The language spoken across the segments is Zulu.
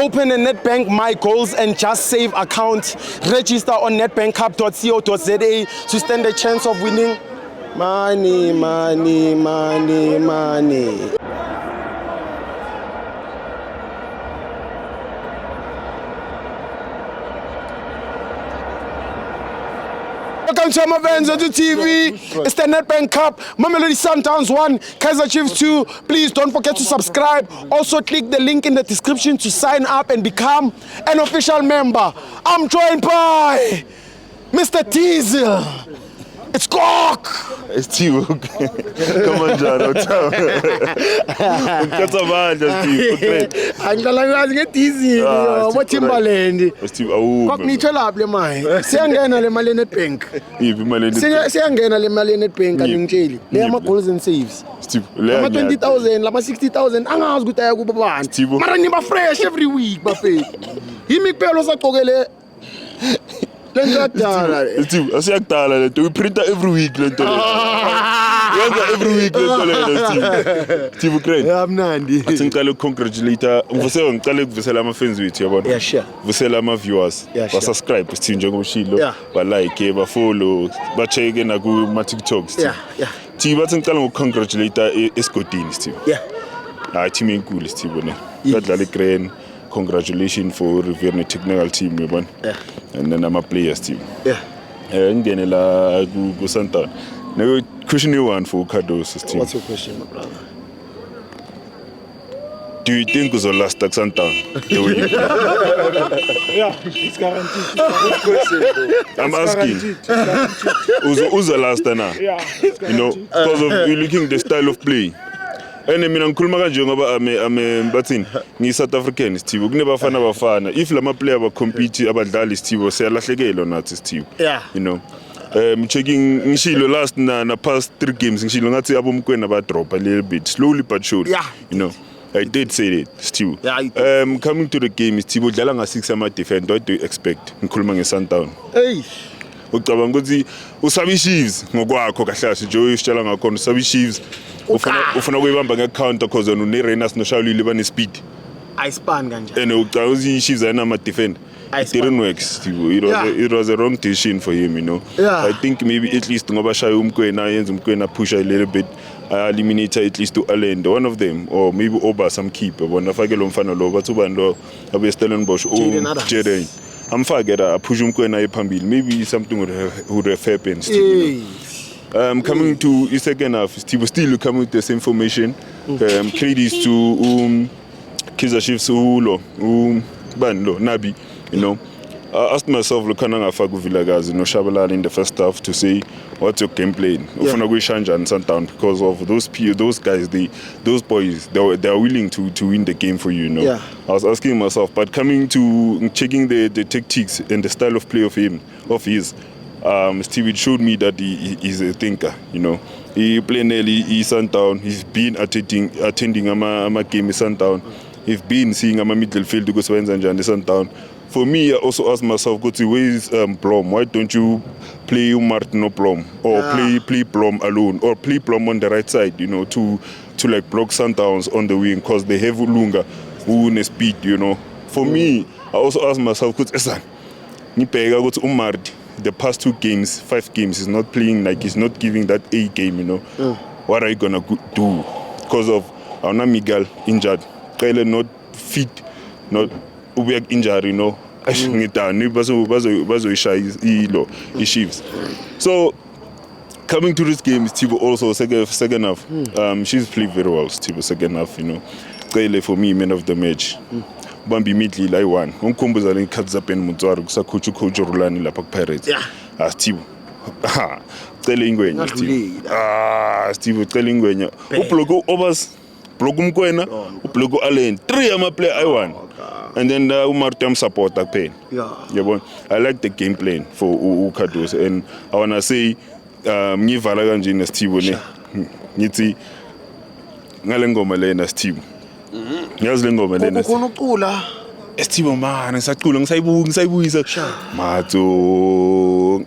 Open a Nedbank My Goals and Just Save account. Register on netbankcup.co.za to stand a chance of winning money, money, money, money. Welcome to Amavenzo to TV. It's the Nedbank Cup. Mamelodi Sundowns 1, Kaizer Chiefs 2. Please don't forget to subscribe. Also click the link in the description to sign up and become an official member. I'm joined by Mr. Diesel. It's Cock. It's Steve. Come on, John. What's up? What's up, man? Angihlala nge Diesel. What Timberland. Steve, awu. Cock nithola le mali. Siyangena le mali Nedbank. Yiphi imali Siyangena le mali Nedbank angitsheli. Le ama goals and saves. Steve, Lama 20,000, lama 60,000 angazi ukuthi aya kuba bani. Mara niba fresh every week bafethu. Yimi kuphela osaqokele Steve, asiyakudala lento. We print every week lento. Yenza every week lento le Steve. Steve great. Yamnandi. Athi ngicela ukcongratulate. Ngivusela ngicela ukuvusela ama fans wethu yabona. Yeah, sure. Vusela ama viewers. Ba subscribe Steve njengomshilo. Ba like, ba follow, ba check na ku ma TikTok Steve. Yeah. Steve athi ngicela ngukcongratulate esigodini Steve. Yeah. Hayi team enkulu Steve bona. Badlala iGrain. Congratulations for reviewing the technical team, yabona. Yeah. And then I'm a players team. Yeah. Ngene la ku Santa. Now question you one for Cardoso team. What's your question, my brother? Do you think it's the last at Santa? Yeah, it's guaranteed. Good question, bro. I'm asking. Who's the last now? Yeah, it's guaranteed. You know, because of you looking the style of play. Ene mina ngikhuluma kanje ngoba bathini ngi South African Steve kunebafana bafana if lama player ba compete abadlali Steve siyalahlekelo nathi Steve. Yeah. You know. Checking ngishilo last na past 3 games ngishilo ngathi abomkwena ba drop a little bit slowly but surely. Yeah. You know. I did say that Steve. Yeah, coming to the game Steve udlala nga 6 ama defender. What do you expect? Ngikhuluma ngeSundown. Hey. Ucabanga ukuthi usabi Chiefs ngokwakho kahle Joey sitshela ngakhona usabi Chiefs ufuna kuyibamba ngecounter because une Renas no Shaulile bane speed ayispan kanjani and ucabanga ukuthi Chiefs ayina defend it didn't work Steve. It was a wrong decision for him, you know. Yeah. I think maybe at least ngoba shaya umkwena yenza umkwena push a little bit eliminate at least to Allen one of them or maybe Oba some keeper bona fake lo mfana lo bathu bando abe Stellenbosch Jaden amfake la push umkwena ephambili maybe something would have happened Steve. Coming to the second half, Steve still coming with the same formation. Credits to Kaizer Chiefs Nabi, you know. I asked myself, Lukana Afagu Villagaz, no Shabalala in the first half to say, what's your game plan? Ufunagwe Shanja and Sundown because of those guys, those boys, they are willing to win the game for you, you know. Yeah. I was asking myself, but coming to checking the tactics and the style of play of his. Steve, it showed me that he is a thinker, you know. He played nearly Sundown. He's been attending a game in Sundown. He's been seeing a middle field to go to Sundown. For me, I also asked myself, go to where is Blom? Why don't you play Martin or Blom? Or play Blom alone? Or play Blom on the right side, you know, to like block Sundowns on the wing because they have Lunga who in speed, you know. For me, I also asked myself, go to Martin. The past 2 games, 5 games, he's not playing like he's not giving that A game, you know. What are you gonna do? Because of Ana Miguel injured, Kyle not fit, not injured, you know. So coming to this game, Steve also second half. She's played very well, Steve second half, you know. Kyle for me, man of the match. Bambi immediately like one. Unkumbuza le ikhathi zaBen Mutsaru kusakhutha ucoach Rulani lapha kuPirates. Yeah. Steve. Cela ingwenya Steve. Steve cela ingwenya. Ublock Obas, block umkwena, ublock Allen. 3 ama player I won. And then uMartam support kuphela. Yabona. I like the game plan for uKadoso and I want to say ngivala kanje na Steve ne. Ngithi ngale ngoma lena Steve. Ngiyazi le ngoma lena. Ukhona ucula. Steve man, ngisacula ngisayibuyisa. Matso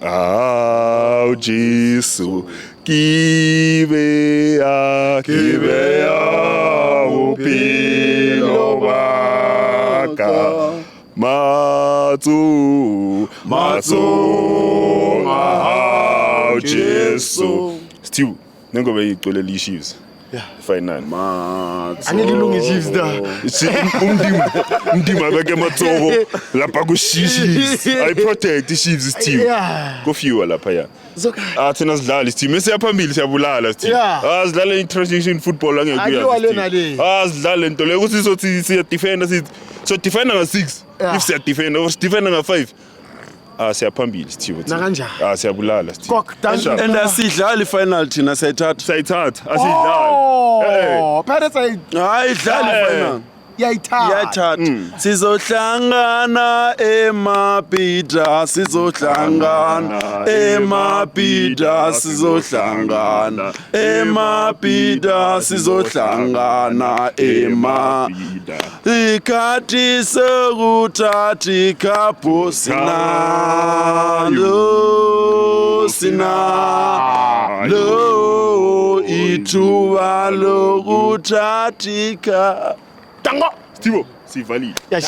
Jesu kibe ya upilo ba Maka Matsu Matsu Jesu Still nengoba igcwele Chiefs final Angilungi Chiefs da. umndima beke matsoko lapha ku Chiefs I protect the Chiefs team go fewer lapha ya thina sidlala team esiyaphambili siyabulala team sidlala in-transition football angekuya sidlala into leyo ukuthi sizothi siya defender so defender nga6 if siya defender or defender nga5 siyaphambili team nakanjani siyabulala team and asidlali final thina sayithatha asidlali Pirates hayi dlali final yayithatha sizohlangana emabhida sizohlangana emabhida sizohlangana emabhida sizohlangana ikhathi sokuthatha ikhapho sinalo ithuba lokuthatha ikhapho Stivo, si valide. Ya